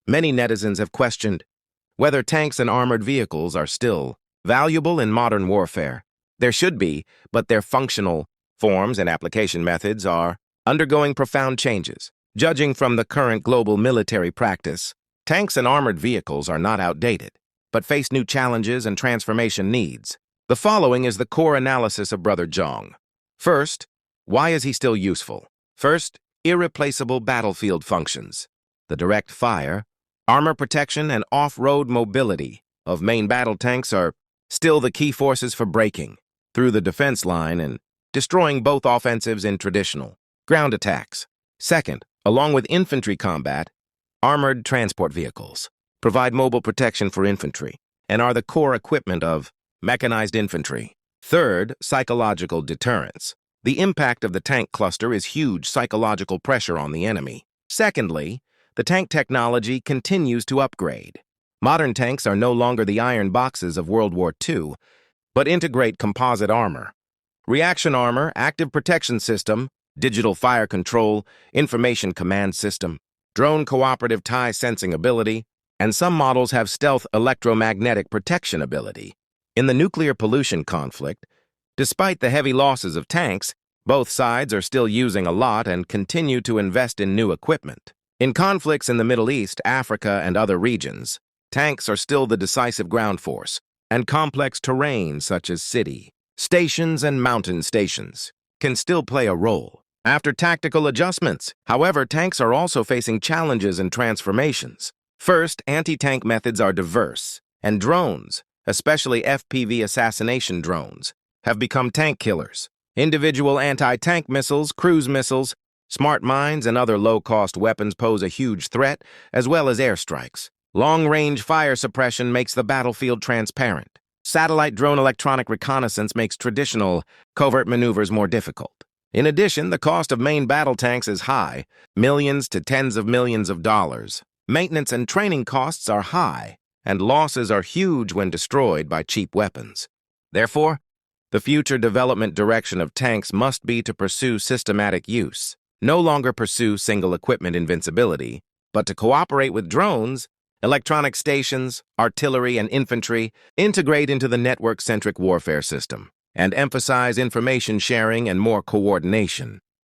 Many netizens have questioned whether tanks and armored vehicles are still valuable in modern warfare. There should be, but their functional forms and application methods are undergoing profound changes. Judging from the current global military practice, tanks and armored vehicles are not outdated, but face new challenges and transformation needs. The following is the core analysis of Brother Zhang. First, why is he still useful? First, irreplaceable battlefield functions. The direct fire, armor protection, and off-road mobility of main battle tanks are still the key forces for breaking through the defense line and destroying both offensives in traditional ground attacks. Second, along with infantry combat, armored transport vehicles provide mobile protection for infantry and are the core equipment of mechanized infantry. Third, psychological deterrence. The impact of the tank cluster is huge psychological pressure on the enemy. Secondly, the tank technology continues to upgrade. Modern tanks are no longer the iron boxes of World War II, but integrate composite armor, reaction armor, active protection system, digital fire control, information command system, drone cooperative tie sensing ability, and some models have stealth electromagnetic protection ability. In the nuclear pollution conflict, despite the heavy losses of tanks, both sides are still using a lot and continue to invest in new equipment. In conflicts in the Middle East, Africa, and other regions, tanks are still the decisive ground force, and complex terrain such as city, stations, and mountain stations can still play a role. After tactical adjustments, however, tanks are also facing challenges and transformations. First, anti-tank methods are diverse, and drones, especially FPV assassination drones, have become tank killers. Individual anti-tank missiles, cruise missiles, smart mines, and other low-cost weapons pose a huge threat, as well as airstrikes. Long-range fire suppression makes the battlefield transparent. Satellite drone electronic reconnaissance makes traditional covert maneuvers more difficult. In addition, the cost of main battle tanks is high, millions to tens of millions of dollars. Maintenance and training costs are high, and losses are huge when destroyed by cheap weapons. Therefore, the future development direction of tanks must be to pursue systematic use, no longer pursue single equipment invincibility, but to cooperate with drones, electronic stations, artillery, and infantry, integrate into the network-centric warfare system, and emphasize information sharing and more coordination.